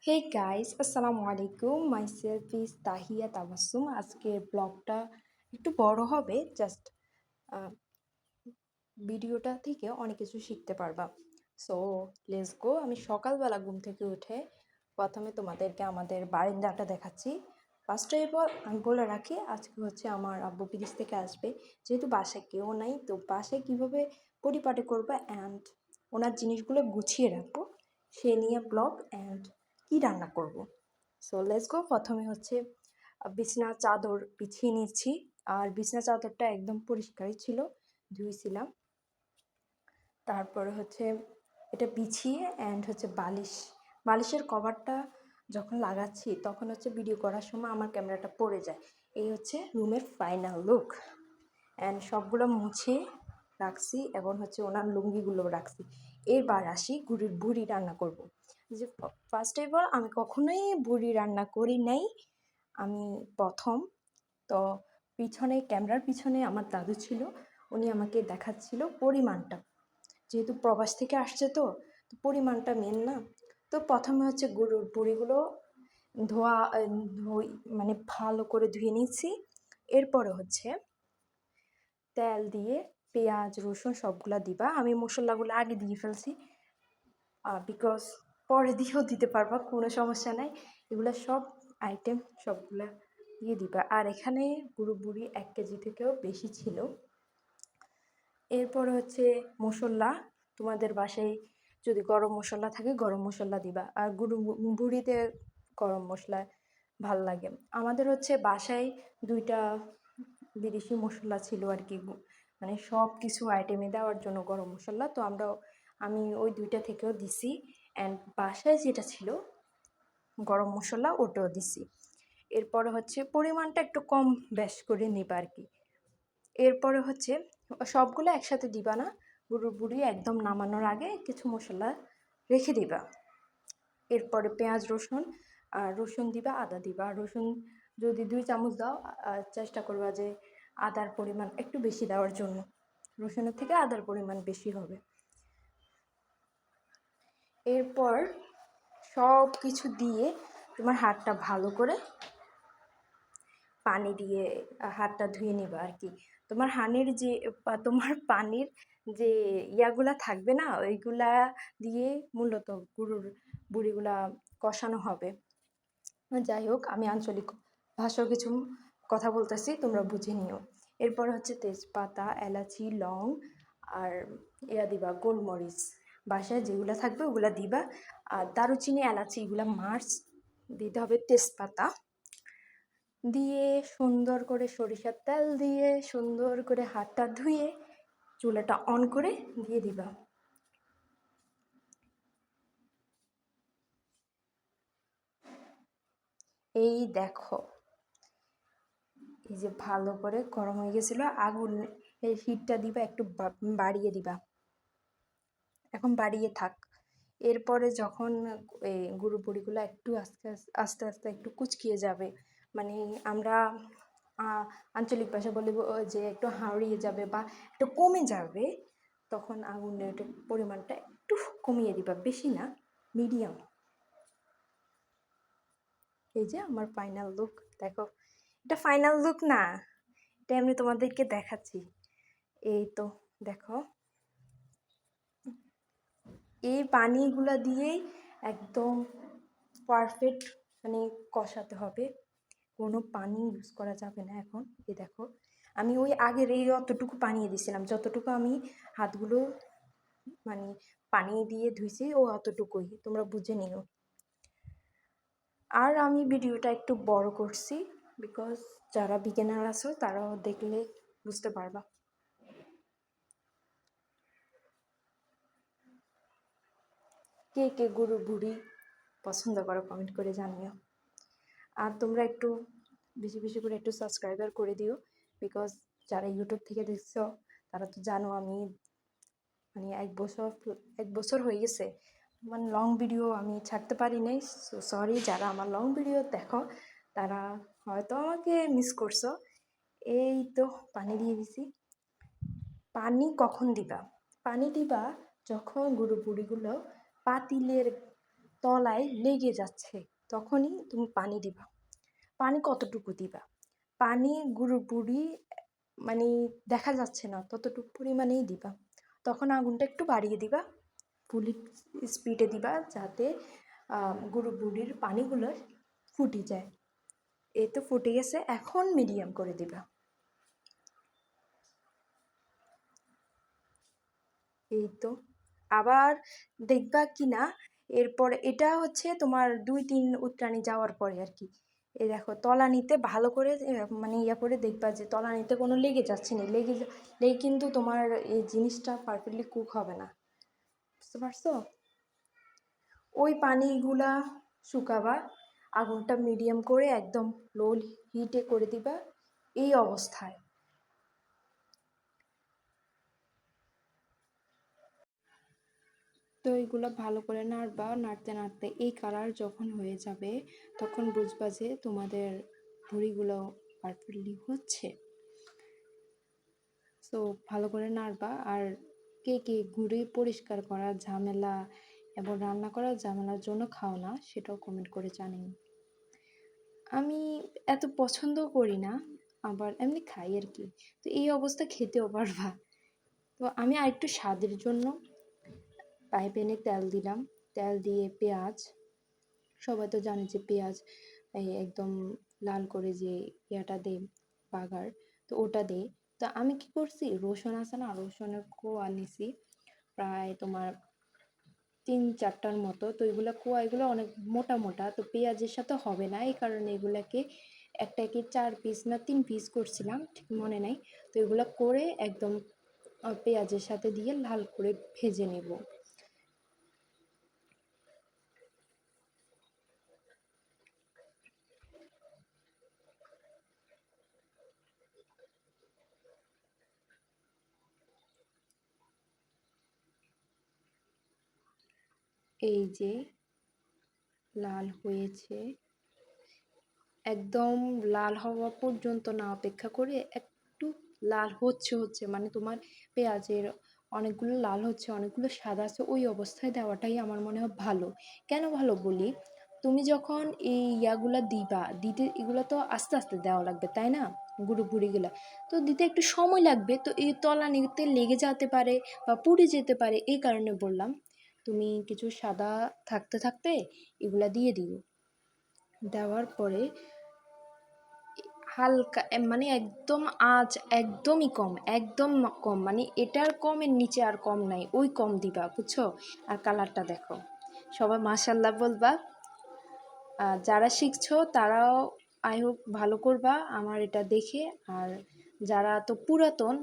Hey guys, আসসালামু আলাইকুম। Myself is Tahiya Tabassum. আজকের ব্লগটা একটু বড় হবে, জাস্ট ভিডিওটা থেকে অনেক কিছু শিখতে পারবা। So let's go. আমি সকালবেলা ঘুম থেকে উঠে প্রথমে তোমাদেরকে আমাদের বারান্দাটা দেখাচ্ছি। ফার্স্ট অফ অল আমি বলে রাখি, আজকে হচ্ছে আমার আব্বু বিদেশ থেকে আসবে, যেহেতু বাসায় কেউ নাই, তো বাসায় কীভাবে পরিপাটি করবো অ্যান্ড ওনার জিনিসগুলো গুছিয়ে রাখবো সে নিয়ে ব্লগ অ্যান্ড কি রান্না করব। So let's go. প্রথমে হচ্ছে বিছানার চাদর বিছিয়ে নিচ্ছি, আর বিছানার চাদরটা একদম পরিষ্কারই ছিল, ধুয়েছিলাম। তারপরে হচ্ছে এটা বিছিয়ে অ্যান্ড হচ্ছে বালিশের কভারটা যখন লাগাচ্ছি তখন হচ্ছে ভিডিও করার সময় আমার ক্যামেরাটা পড়ে যায়। এই হচ্ছে রুমের ফাইনাল লুক। অ্যান্ড সবগুলো মুছে রাখছি এবং হচ্ছে ওনার লুঙ্গিগুলো রাখছি। এবার আসি বুড়ি রান্না করব। যে ফার্স্ট অফ অল আমি কখনোই বুড়ি রান্না করি নাই, আমি প্রথম। তো পিছনে ক্যামেরার পিছনে আমার দাদু ছিল, উনি আমাকে দেখাচ্ছিল পরিমাণটা, যেহেতু প্রবাস থেকে আসছে তো তো পরিমাণটা মেন না। তো প্রথমে হচ্ছে গরুর বুড়িগুলো ধোয়া ধুই মানে ভালো করে ধুয়ে নিচ্ছি। এরপরে হচ্ছে তেল দিয়ে পেঁয়াজ রসুন সবগুলা দিবা। আমি মশলাগুলো আগে দিয়ে ফেলছি, বিকজ পরে দিয়েও দিতে পারবা, কোনো সমস্যা নাই। এগুলো সব আইটেম সবগুলা দিয়ে দিবা। আর এখানে গরুর বুড়ি 1 কেজি থেকেও বেশি ছিল। এরপরে হচ্ছে মশলা, তোমাদের বাসায় যদি গরম মশলা থাকে গরম মশলা দিবা, আর বুড়িতে গরম মশলা ভাল লাগে। আমাদের হচ্ছে বাসায় 2টা বিদেশি মশলা ছিল আর কি, মানে সব কিছু আইটেমে দেওয়ার জন্য গরম মশলা, তো আমি ওই 2টা থেকেও দিছি। অ্যান্ড বাসায় যেটা ছিল গরম মশলা ওটাও দিছি। এরপরে হচ্ছে পরিমাণটা একটু কম বেশ করে নিবা আর কি। এরপরে হচ্ছে সবগুলো একসাথে দিবা না, গরুর বুড়ি একদম নামানোর আগে কিছু মশলা রেখে দিবা। এরপরে পেঁয়াজ রসুন দিবা, আদা দিবা। রসুন যদি 2 চামচ দাও, চেষ্টা করবা যে আদার পরিমাণ একটু বেশি দেওয়ার জন্য, রসুনের থেকে আদার পরিমাণ বেশি হবে। এরপর সব কিছু দিয়ে তোমার হাতটা ভালো করে পানি দিয়ে হাতটা ধুয়ে নিবা আর কি। তোমার পানির যে ইয়াগুলা থাকবে না, ওইগুলা দিয়ে মূলত গরুর বুড়িগুলা কষানো হবে। যাই হোক, আমি আঞ্চলিক ভাষাও কিছু কথা বলতেছি, তোমরা বুঝে নিও। এরপর হচ্ছে তেজপাতা, এলাচি, লং আর দিবা গোলমরিচ, বাসায় যেগুলো থাকবে ওগুলা দিবা। আর দারুচিনি, এলাচি এগুলা মাস্ট দিতে হবে। তেজপাতা দিয়ে সুন্দর করে সরিষার তেল দিয়ে সুন্দর করে হাতটা ধুয়ে চুলাটা অন করে দিয়ে দিবা। এই দেখো, এই যে ভালো করে গরম হয়ে গেছিলো, আগুন এই হিটটা দিবা একটু বাড়িয়ে দিবা, এখন বাড়িয়ে থাক। এরপরে যখন এই গরুর বড়িগুলো একটু আস্তে আস্তে আস্তে একটু কুচকিয়ে যাবে, মানে আমরা আঞ্চলিক ভাষা বলে যে একটু হারিয়ে যাবে বা একটু কমে যাবে, তখন আগুনের পরিমাণটা একটু কমিয়ে দিবা, বেশি না, মিডিয়াম। এই যে আমার ফাইনাল লুক দেখো। এটা ফাইনাল লুক না, এটা আমি তোমাদেরকে দেখাচ্ছি। এই তো দেখো, এই পানিগুলা দিয়েই একদম পারফেক্ট মানে কষাতে হবে, কোনো পানি ইউজ করা যাবে না এখন। এই দেখো, আমি ওই আগের এই অতটুকু পানি দিয়েছিলাম, যতটুকু আমি হাতগুলো মানে পানি দিয়ে ধুইছি ও অতটুকুই, তোমরা বুঝে নিও। আর আমি ভিডিওটা একটু বড় করছি, বিকজ যারা বিগিনার আছো তারাও দেখলে বুঝতে পারবা। কে কে গরু বুড়ি পছন্দ করো কমেন্ট করে জানিও। আর তোমরা একটু বেশি বেশি করে একটু সাবস্ক্রাইবার করে দিও, বিকজ যারা ইউটিউব থেকে দেখছো তারা তো জানো আমি মানে 1 বছর হয়ে গেছে মানে লং ভিডিও আমি ছাড়তে পারি নাই। সো সরি, যারা আমার লং ভিডিও দেখো তারা হয়তো আমাকে মিস করছো। এই তো পানি দিয়ে দিছি। পানি কখন দিবা? পানি দিবা যখন গরুর বুড়িগুলো পাতিলের তলায় লেগে যাচ্ছে, তখনই তুমি পানি দিবা। পানি কতটুকু দিবা? পানি গুঁড়ি মানে দেখা যাচ্ছে না ততটুকু পরিমাণেই দিবা। তখন আগুনটা একটু বাড়িয়ে দিবা, ফুল স্পিডে দিবা, যাতে গুঁড়ির পানিগুলো ফুটে যায়। এই তো ফুটে গেছে, এখন মিডিয়াম করে দিবা। এই তো আবার দেখবা কি না, এরপরে এটা হচ্ছে তোমার 2-3 উতরানি যাওয়ার পরে আর কি। এই দেখো তলানিতে ভালো করে মানে ইয়া করে দেখবা যে তলানিতে কোনো লেগে যাচ্ছে না, লেগে কিন্তু তোমার এই জিনিসটা পারফেক্টলি কুক হবে না, বুঝতে পারছো? ওই পানিগুলা শুকাবা, আগুনটা মিডিয়াম করে একদম লো হিটে করে দিবা। এই অবস্থায় তো এইগুলো ভালো করে নাড়বা, নাড়তে নাড়তে এই কালার যখন হয়ে যাবে তখন বুঝবা যে তোমাদের ভুঁড়িগুলো পারফেক্টলি হচ্ছে। সো ভালো করে নাড়বা। আর কে কে ঘুরে পরিষ্কার করার ঝামেলা এবং রান্না করার ঝামেলার জন্য খাও না, সেটাও কমেন্ট করে জানিও। আমি এত পছন্দ করি না, আবার এমনি খাই আর কি। তো এই অবস্থা খেতেও পারবা। তো আমি আরেকটু স্বাদের জন্য ফ্রাই প্যানে তেল দিলাম, তেল দিয়ে পেঁয়াজ, সবাই তো জানে যে পেঁয়াজ একদম লাল করে যে ইয়াটা দেয় বাগার, তো ওটা দেয়। তো আমি কি করছি, রসুন আছে না, রসুনের কোয়া নিছি প্রায় তোমার 3-4টার মতো। তো এগুলো কোয়া, এগুলো অনেক মোটা মোটা, তো পেঁয়াজের সাথে হবে না, এই কারণে এগুলাকে একটাকে 4 পিস না 3 পিস করছিলাম, ঠিক মনে নাই। তো এগুলো করে একদম পেঁয়াজের সাথে দিয়ে লাল করে ভেজে নেব। এই যে লাল হয়েছে, একদম লাল হওয়া পর্যন্ত না অপেক্ষা করে একটু লাল হচ্ছে মানে তোমার পেঁয়াজের অনেকগুলো লাল হচ্ছে, অনেকগুলো সাদা আছে, ওই অবস্থায় দেওয়াটাই আমার মনে হয় ভালো। কেন ভালো বলি, তুমি যখন এই ইয়াগুলা দিতে এগুলো তো আস্তে আস্তে দেওয়া লাগবে, তাই না? গুঁড়িগুলা তো দিতে একটু সময় লাগবে, তো এই তলানিতে লেগে যেতে পারে বা পুড়ে যেতে পারে, এই কারণে বললাম তুমি কিছু সাদা থাকতে থাকতে এগুলা দিয়ে দিও। দেওয়ার পরে হালকা মানে একদম আঁচ একদমই কম, একদম কম, মানে এটার কমের নিচে আর কম নাই, ওই কম দিবা, বুঝছো? আর কালারটা দেখো, সবাই মাশাল্লাহ বলবা। যারা শিখছো তারাও আই হোপ ভালো করবা আমার এটা দেখে। আর যারা তো পুরাতন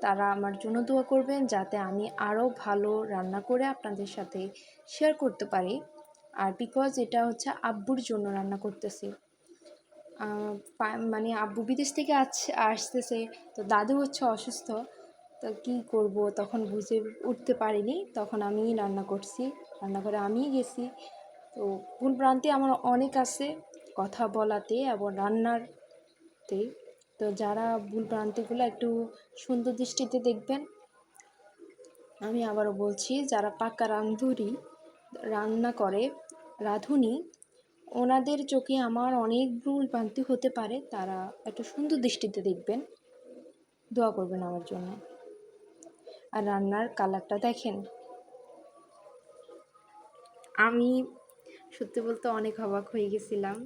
তারা আমার জন্য দোয়া করবেন, যাতে আমি আরও ভালো রান্না করে আপনাদের সাথে শেয়ার করতে পারি। আর বিকজ এটা হচ্ছে আব্বুর জন্য রান্না করতেছি, মানে আব্বু বিদেশ থেকে আসতেছে, তো দাদু হচ্ছে অসুস্থ, তো কী করব তখন বুঝে উঠতে পারিনি, তখন আমিই রান্না করছি, রান্না করে আমিই গেছি। তো ভুলভ্রান্তি আমার অনেক আছে কথা বলাতে এবং রান্নারতে, তো যারা ভুলভ্রান্তিগুলো একটু সুন্দর দৃষ্টিতে দেখবেন। আমি আবারও বলছি, যারা পাকা রান্না করে, রাঁধুনি, ওনাদের চোখে আমার অনেক ভুলভ্রান্তি হতে পারে, তারা একটু সুন্দর দৃষ্টিতে দেখবেন, দোয়া করবেন আমার জন্য। আর রান্নার কালারটা দেখেন, আমি সত্যি বলতে অনেক অবাক হয়ে গেছিলাম।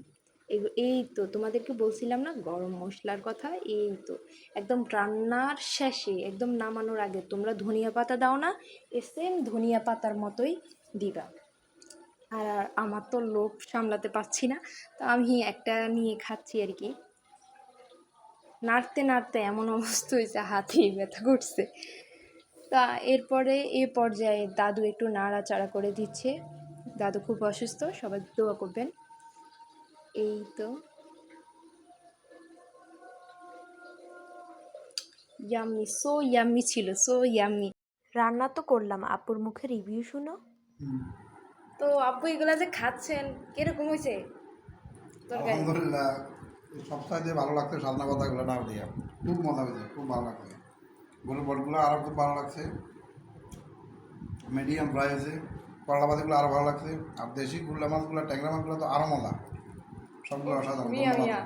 এই তো তোমাদেরকে বলছিলাম না গরম মশলার কথা, এই তো একদম রান্নার শেষে একদম নামানোর আগে তোমরা ধনিয়া পাতা দাও না, সেম ধনিয়া পাতার মতোই দিবা। আর আমার তো লোভ সামলাতে পারছি না, তো আমি একটা নিয়ে খাচ্ছি আর কি। নাড়তে নাড়তে এমন অবস্থা হয়েছে, হাতেই ব্যথা করছে। তা এরপরে এ পর্যায়ে দাদু একটু নাড়াচাড়া করে দিচ্ছে, দাদু খুব অসুস্থ, সবাই দোয়া করবেন। এই তো ইয়াম্মি, সো ইয়াম্মি ছিল, সো ইয়াম্মি। রান্না তো করলাম, আপুর মুখে রিভিউ শুনো। তো আপু এগুলা যে খাচ্ছেন কিরকম হয়েছে? আলহামদুলিল্লাহ, সবচাইতে ভালো লাগছে সাজনা পাতাগুলো নাও দিয়া, খুব মজা হয়েছে, খুব ভালো লাগছে। গরুর বটগুলো আরও খুব ভালো লাগছে, মিডিয়াম ফ্রাই হয়েছে, করলা ভাজিগুলো আরও ভালো লাগছে। আর দেশি গুল্লা মাছগুলো ট্যাংরা মাছগুলো তো আরও মজা, সবগুলো অসাধারণ। মিয়া ধন্যবাদ। মিয়া